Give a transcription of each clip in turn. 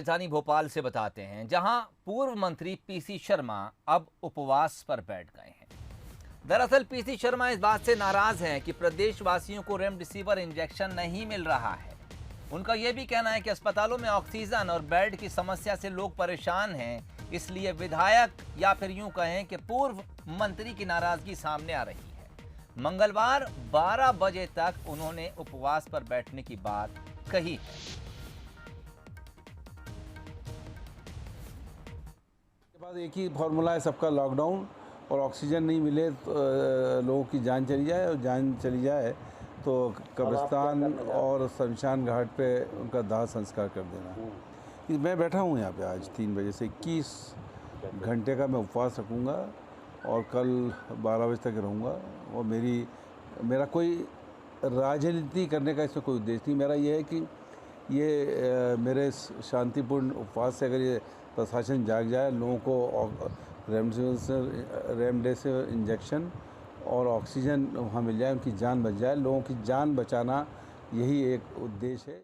राजधानी भोपाल से बताते हैं, जहां पूर्व मंत्री पीसी शर्मा अब उपवास पर बैठ गए हैं। दरअसल पीसी शर्मा इस बात से नाराज हैं कि प्रदेशवासियों को रेमडेसिविर इंजेक्शन नहीं मिल रहा है। उनका यह भी कहना है कि अस्पतालों में ऑक्सीजन और बेड की समस्या से लोग परेशान हैं, इसलिए विधायक या फिर यूं कहें कि पूर्व मंत्री की नाराजगी सामने आ रही है। मंगलवार 12 बजे तक उन्होंने उपवास पर बैठने की बात कही है। बाद एक ही फॉर्मूला है सबका, लॉकडाउन और ऑक्सीजन नहीं मिले तो लोगों की जान चली जाए, और जान चली जाए तो कब्रिस्तान और शमशान घाट पे उनका दाह संस्कार कर देना। मैं बैठा हूँ यहाँ पे आज 3 बजे से 21 घंटे का मैं उपवास रखूँगा और कल 12 बजे तक रहूँगा। और मेरा कोई राजनीति करने का इसमें कोई उद्देश्य नहीं। मेरा ये है कि ये मेरे शांतिपूर्ण उपवास से अगर ये प्रशासन जाग जाए, लोगों को रेमडेसिविर इंजेक्शन और ऑक्सीजन वहाँ मिल जाए, उनकी जान बच जाए, लोगों की जान बचाना यही एक उद्देश्य है।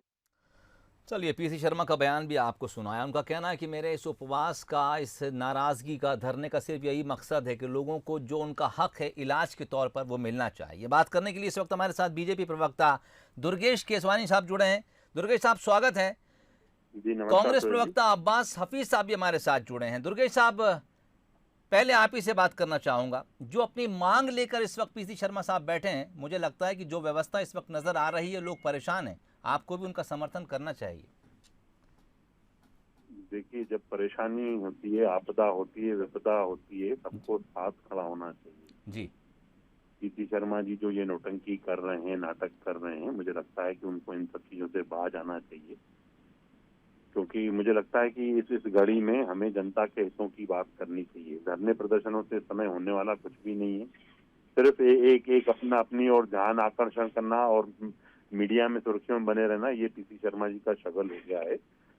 चलिए, पीसी शर्मा का बयान भी आपको सुनाया। उनका कहना है कि मेरे इस उपवास का, इस नाराज़गी का, धरने का सिर्फ यही मकसद है कि लोगों को जो उनका हक है इलाज के तौर पर वो मिलना चाहिए। बात करने के लिए इस वक्त हमारे साथ बीजेपी प्रवक्ता दुर्गेश केसवानी साहब जुड़े हैं। दुर्गेश साहब, स्वागत है। जी नमस्कार। कांग्रेस प्रवक्ता अब्बास हफीज साहब भी हमारे साथ जुड़े हैं। दुर्गेश साहब, पहले आप ही से बात करना चाहूँगा, जो अपनी मांग लेकर इस वक्त पीसी शर्मा साहब बैठे हैं, मुझे लगता है कि जो व्यवस्था इस वक्त नज़र आ रही है, लोग परेशान हैं, आपको भी उनका समर्थन करना चाहिए। देखिए, जब परेशानी होती है, आपदा होती है, विपदा होती है, सबको साथ खड़ा होना चाहिए। जी। पीसी शर्मा जी जो ये नौटंकी कर रहे हैं, नाटक कर रहे हैं, मुझे लगता है कि उनको इन सब चीजों से बाज आना चाहिए, क्योंकि मुझे लगता है कि इस घड़ी में हमें जनता के हितों की बात करनी चाहिए। धरने प्रदर्शनों से समय होने वाला कुछ भी नहीं है। सिर्फ एक अपनी और ध्यान आकर्षण करना और मीडिया में सुर्खियों में बने रहना, ये पीसी शर्मा जी का शगल हो गया है।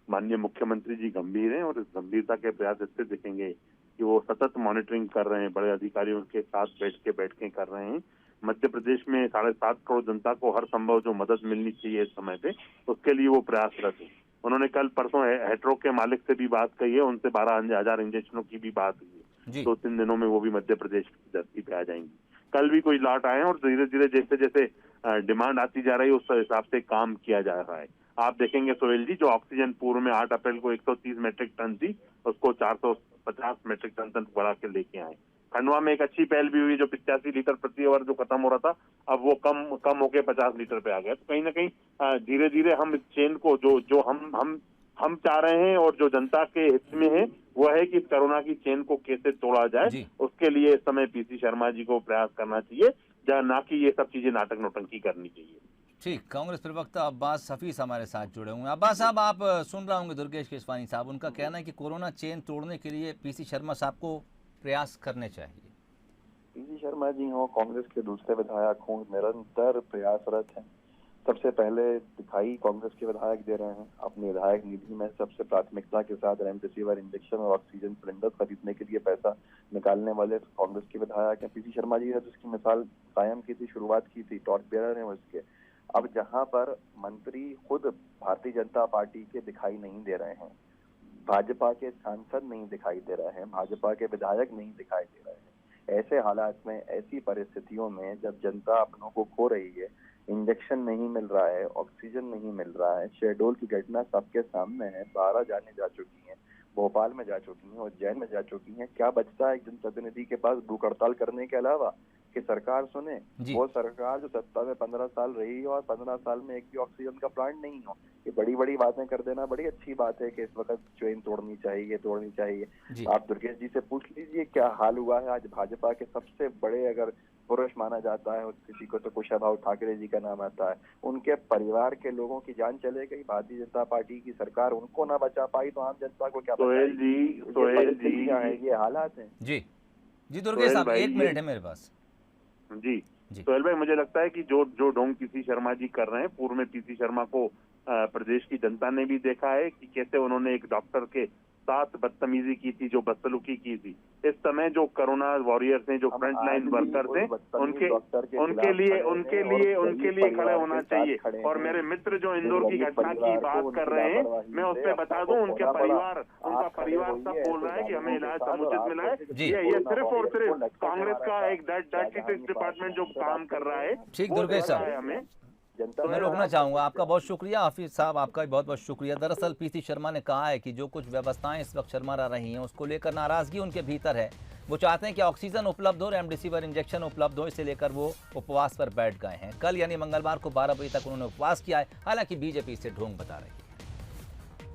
माननीय मुख्यमंत्री जी गंभीर हैं और इस गंभीरता के प्रयास इससे दिखेंगे कि वो सतत मॉनिटरिंग कर रहे हैं, बड़े अधिकारियों के साथ बैठकें कर रहे हैं। मध्य प्रदेश में 7.5 करोड़ जनता को हर संभव जो मदद मिलनी चाहिए इस समय पे, उसके लिए वो प्रयासरत है। उन्होंने कल परसों हेट्रो के मालिक से भी बात कही है, उनसे 12,000 इंजेक्शनों की भी बात हुई है। 2-3 दिनों में वो भी मध्य प्रदेश की धरती पे आ जाएंगी। कल भी कोई लौट आए हैं और धीरे धीरे जैसे जैसे डिमांड आती जा रही है, उस हिसाब से काम किया जा रहा है। आप देखेंगे सोहेल जी, जो ऑक्सीजन पूर्व में 8 अप्रैल को 130 मेट्रिक टन थी, उसको 450 मेट्रिक टन तक बढ़ा के लेके आए। खंडवा में एक अच्छी पहल भी हुई, जो 85 लीटर प्रति आवर जो खत्म हो रहा था, अब वो कम होके 50 लीटर पे आ गया। तो कहीं ना कहीं धीरे धीरे हम इस चेन को जो हम चाह रहे हैं और जो जनता के हित में है, वो है कि कोरोना की चेन को कैसे तोड़ा जाए, उसके लिए इस समय पीसी शर्मा जी को प्रयास करना चाहिए, ना कि ये सब चीजें नाटक नौटंकी करनी चाहिए। ठीक, कांग्रेस प्रवक्ता अब्बास हफीज हमारे साथ जुड़े हुए हैं। अब्बास साहब, आप सुन रहे होंगे दुर्गेश केसवानी साहब, उनका कहना है कि कोरोना चेन तोड़ने के लिए पीसी शर्मा साहब को प्रयास करने चाहिए। पीसी शर्मा जी हों, कांग्रेस के दूसरे विधायक हों, निरंतर प्रयासरत हैं। सबसे पहले दिखाई कांग्रेस के विधायक दे रहे हैं। अपनी विधायक निधि में सबसे प्राथमिकता के साथ रेमडेसिविर इंजेक्शन और ऑक्सीजन सिलेंडर खरीदने के लिए पैसा निकालने वाले कांग्रेस के विधायक हैं। पीसी शर्मा जी ने जिसकी मिसाल कायम की थी, शुरुआत की थी, टॉर्च बेयरर हैं उसके। अब जहां पर मंत्री खुद भारतीय जनता पार्टी के दिखाई नहीं दे रहे हैं, भाजपा के सांसद नहीं दिखाई दे रहे हैं, भाजपा के विधायक नहीं दिखाई दे रहे हैं, ऐसे हालात में, ऐसी परिस्थितियों में जब जनता अपनों को खो रही है, इंजेक्शन नहीं मिल रहा है, ऑक्सीजन नहीं मिल रहा है, शहडोल की घटना सबके सामने है, 12 जाने जा चुकी हैं, भोपाल में जा चुकी हैं, उज्जैन में जा चुकी हैं, क्या बचता है जनप्रतिनिधि के पास भूख हड़ताल करने के अलावा कि सरकार सुने? वो सरकार जो सत्ता में 15 साल रही और 15 साल में एक भी ऑक्सीजन का प्लांट नहीं हो। ये बड़ी बड़ी बातें कर देना बड़ी अच्छी बात है कि इस वक्त चेन तोड़नी चाहिए। आप दुर्गेश जी से पूछ लीजिए क्या हाल हुआ है। आज भाजपा के सबसे बड़े अगर पुरुष माना जाता है किसी को तो कुशाभाऊ ठाकरे जी का नाम आता है। उनके परिवार के लोगों की जान चले गई, भारतीय जनता पार्टी की सरकार उनको ना बचा पाई तो आम जनता को क्या सोहेल जी ये हालात हैं। जी दुर्गेश साहब, 1 मिनट है मेरे पास। जी सोहेल भाई, मुझे लगता है कि जो ढोंग पीसी शर्मा जी कर रहे हैं, पूर्व में पीसी शर्मा को प्रदेश की जनता ने भी देखा है कि कैसे उन्होंने एक डॉक्टर के साथ बदतमीजी की थी, जो बदसलूकी की थी। इस समय जो कोरोना वॉरियर्स हैं, जो फ्रंट लाइन वर्कर्स हैं, उनके लिए खड़े होना चाहिए। और मेरे मित्र जो इंदौर की घटना की बात कर रहे हैं, मैं उस पर बता दूं, उनका परिवार सब बोल रहा है कि हमें इलाज समुचित मिला है। ये सिर्फ और सिर्फ कांग्रेस का एक डायरेक्टरी डिपार्टमेंट जो काम कर रहा है, ठीक दुर्गेश साहब, हमें तो मैं रोकना चाहूंगा। आपका बहुत शुक्रिया हाफिज साहब, आपका भी बहुत बहुत शुक्रिया। दरअसल पीसी शर्मा ने कहा है कि जो कुछ व्यवस्थाएं इस वक्त शर्मा रही हैं उसको लेकर नाराजगी उनके भीतर है। वो चाहते हैं कि ऑक्सीजन उपलब्ध हो, रेमडेसिविर इंजेक्शन उपलब्ध हो, इसे लेकर वो उपवास पर बैठ गए हैं। कल यानी मंगलवार को 12 बजे तक उन्होंने उपवास किया है। हालांकि बीजेपी इसे ढोंग बता रही है।